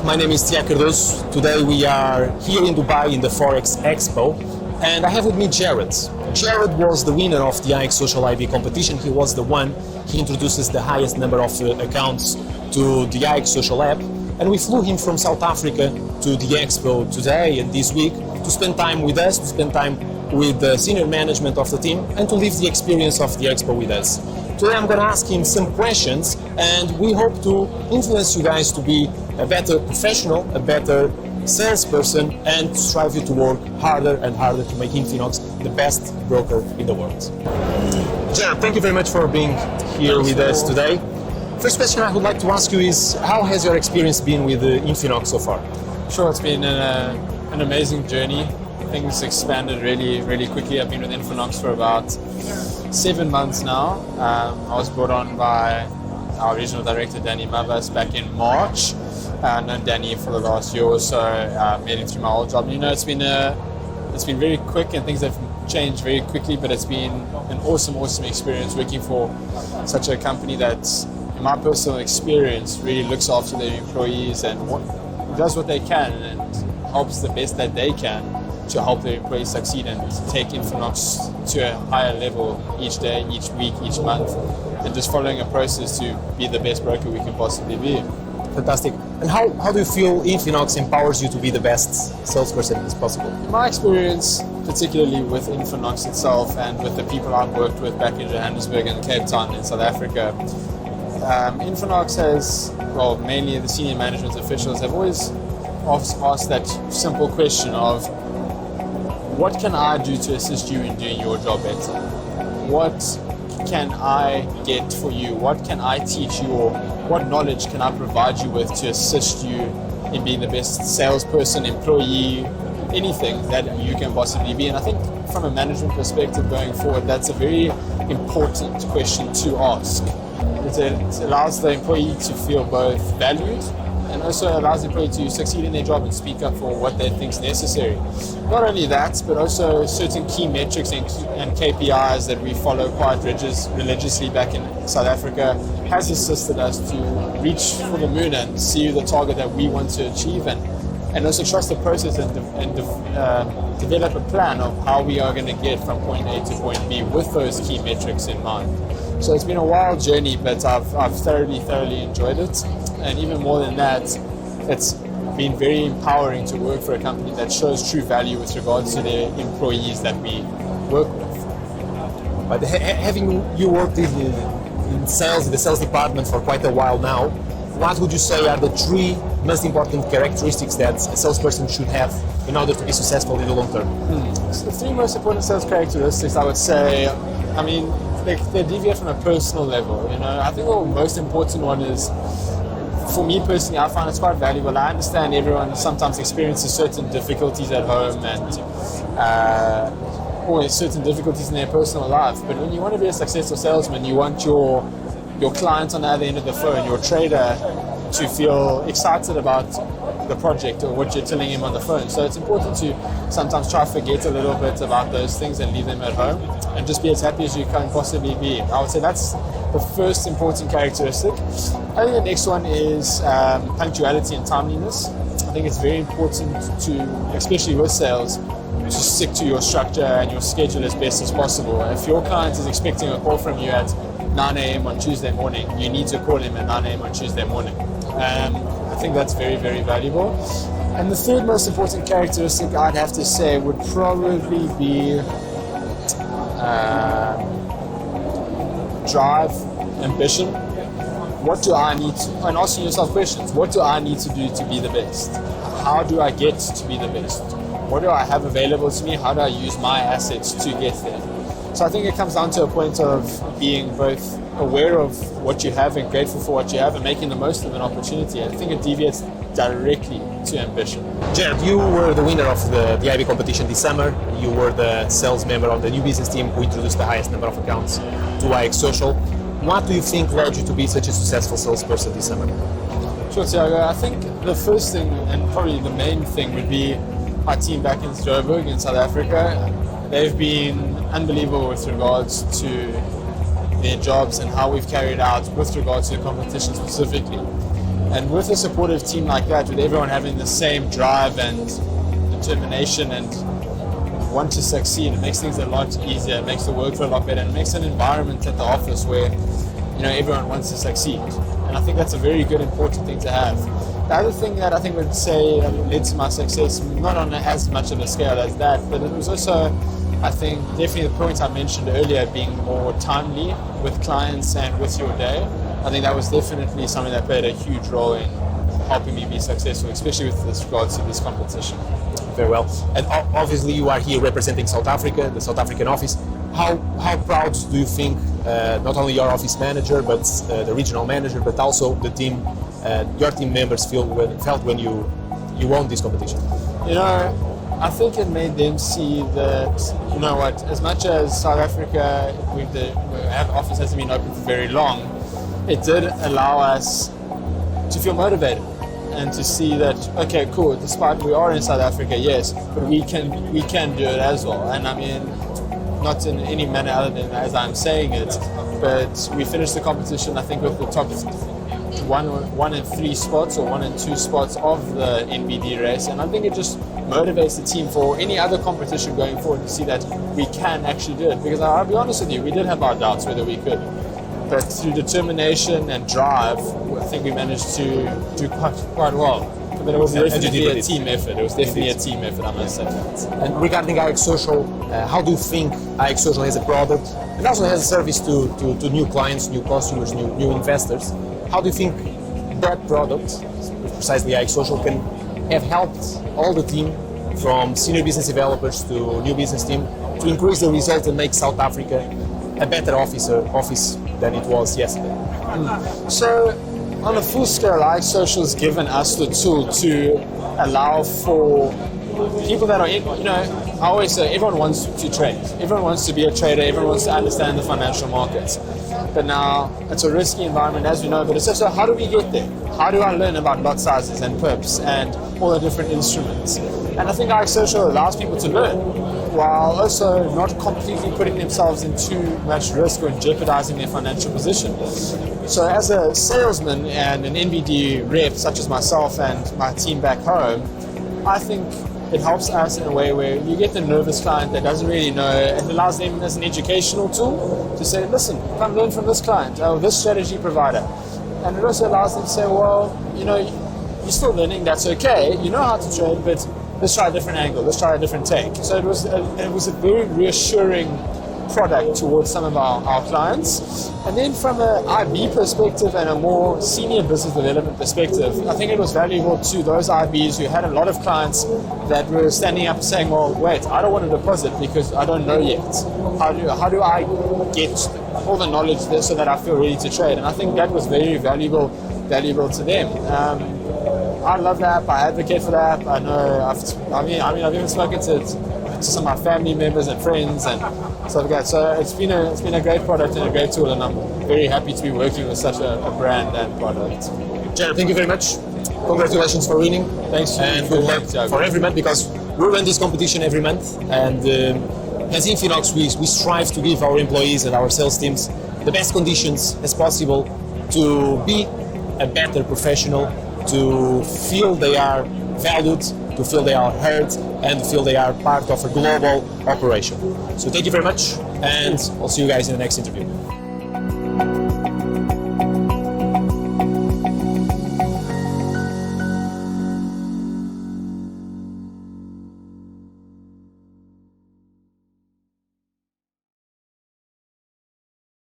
my name is Scheepers. Today we are here in Dubai in the Forex Expo, and I have with me Jared. Jared was the winner of the IX Social IB competition. He was the one, he introduces the highest number of accounts to the IX Social app, and we flew him from South Africa to the Expo today and this week to spend time with us, to spend time with the senior management of the team, and to live the experience of the Expo with us. Today I'm going to ask him some questions, and we hope to influence you guys to be a better professional, a better salesperson, and to strive you to work harder and harder to make Infinox the best broker in the world. Jared, thank you very much for being here with us today. First question I would like to ask you is, how has your experience been with Infinox so far? Sure, it's been an amazing journey. Things expanded really quickly. I've been with Infinox for about 7 months now. I was brought on by our regional director, Danny Mavas, back in March. I've known Danny for the last year or so, made him through my old job. You know, it's been very quick and things have changed very quickly, but it's been an awesome experience working for such a company that, in my personal experience, really looks after their employees and does what they can and helps the best that they can to help their employees succeed and take Infinox to a higher level each day, each week, each month, and just following a process to be the best broker we can possibly be. Fantastic. And how do you feel Infinox empowers you to be the best salesperson as possible? In my experience, particularly with Infinox itself and with the people I've worked with back in Johannesburg and Cape Town in South Africa, Infinox has, well, mainly the senior management officials have always asked that simple question of, what can I do to assist you in doing your job better? What can I get for you? What can I teach you, or what knowledge can I provide you with to assist you in being the best salesperson, employee, anything that you can possibly be? And I think from a management perspective going forward, that's a very important question to ask. It allows the employee to feel both valued and also allows the employee to succeed in their job and speak up for what they think is necessary. Not only that, but also certain key metrics and KPIs that we follow quite religiously back in South Africa has assisted us to reach for the moon and see the target that we want to achieve, and also trust the process and develop a plan of how we are going to get from point A to point B with those key metrics in mind. So it's been a wild journey, but I've thoroughly enjoyed it. And even more than that, it's been very empowering to work for a company that shows true value with regards to their employees that we work with. But having you worked in sales, in the sales department for quite a while now, what would you say are the 3 most important characteristics that a salesperson should have in order to be successful in the long term? So the 3 most important sales characteristics, I would say, I mean, they deviate from a personal level. You know, I think the most important one is, for me personally, I find it's quite valuable. I understand everyone sometimes experiences certain difficulties at home and or certain difficulties in their personal life. But when you want to be a successful salesman, you want your client on the other end of the phone, your trader, to feel excited about the project or what you're telling him on the phone. So it's important to sometimes try to forget a little bit about those things and leave them at home and just be as happy as you can possibly be. I would say that's the first important characteristic. I think the next one is punctuality and timeliness. I think it's very important to, especially with sales, to stick to your structure and your schedule as best as possible. If your client is expecting a call from you at 9 a.m. on Tuesday morning, you need to call him at 9 a.m. on Tuesday morning. I think that's very valuable. And the third most important characteristic I'd have to say would probably be drive, ambition. What do I need to, and asking yourself questions, what do I need to do to be the best? How do I get to be the best? What do I have available to me? How do I use my assets to get there? So I think it comes down to a point of being both aware of what you have and grateful for what you have and making the most of an opportunity. I think it deviates directly to ambition. Jared, you were the winner of the IB competition this summer. You were the sales member of the new business team who introduced the highest number of accounts to IX Social. What do you think led you to be such a successful salesperson this summer? Sure, Thiago. I think the first thing, and probably the main thing, would be our team back in Joburg in South Africa. They've been unbelievable with regards to their jobs and how we've carried out with regards to the competition specifically. And with a supportive team like that, with everyone having the same drive and determination and want to succeed, it makes things a lot easier, it makes the work a lot better, and it makes an environment at the office where everyone wants to succeed. And I think that's a very good, important thing to have. The other thing that I think would say led to my success, not on as much of a scale as that, but it was also, I think, definitely the point I mentioned earlier, being more timely with clients and with your day. I think that was definitely something that played a huge role in helping me be successful, especially with regards to this competition. Very well. And obviously you are here representing South Africa, the South African office. How proud do you think not only your office manager, but the regional manager, but also the team, your team members felt when you won this competition? I think it made them see that, as much as South Africa, our office hasn't been open for very long, it did allow us to feel motivated and to see that, okay, cool, despite we are in South Africa, yes, but we can do it as well. And I mean, not in any manner other than as I'm saying it, but we finished the competition, I think, with the top 1 and 3 spots or 1 and 2 spots of the NBD race, and I think it just motivates the team for any other competition going forward to see that we can actually do it. Because I'll be honest with you, we did have our doubts whether we could, but through determination and drive, I think we managed to do quite well. But it was definitely a team effort. It was definitely a team effort, I must say. And regarding IX Social, how do you think IX Social has a product and also has a service to new clients, new customers, new investors? How do you think that product, precisely IX Social, can have helped all the team, from senior business developers to new business team, to increase the result and make South Africa a better office than it was yesterday? So, on a full scale, IX Social has given us the tool to allow for people that are I always say everyone wants to trade. Everyone wants to be a trader. Everyone wants to understand the financial markets. But now, it's a risky environment, as we know, but it's also, how do we get there? How do I learn about lot sizes and perps and all the different instruments? And I think IX Social allows people to learn, while also not completely putting themselves in too much risk or jeopardizing their financial position. So as a salesman and an NBD rep, such as myself and my team back home, I think it helps us in a way where you get the nervous client that doesn't really know, and allows them as an educational tool to say, listen, come learn from this client, or this strategy provider. And it also allows them to say, well, you're still learning, that's okay, you know how to trade, but let's try a different angle, let's try a different take. So it was a very reassuring product towards some of our clients. And then from an IB perspective and a more senior business development perspective, I think it was valuable to those IBs who had a lot of clients that were standing up saying, well, wait, I don't want to deposit because I don't know yet. How do I get all the knowledge there so that I feel ready to trade? And I think that was very valuable to them. I love the app. I advocate for the app. I know. I've even spoken to some of my family members and friends and stuff like that. So it's been a great product and a great tool, and I'm very happy to be working with such a brand and product. Jared, thank you very much. Congratulations for winning. Thanks, and good luck for every month, because we run this competition every month, and as Infinox, we strive to give our employees and our sales teams the best conditions as possible to be a better professional, to feel they are valued, to feel they are heard, and to feel they are part of a global operation. So thank you very much, and I'll see you guys in the next interview.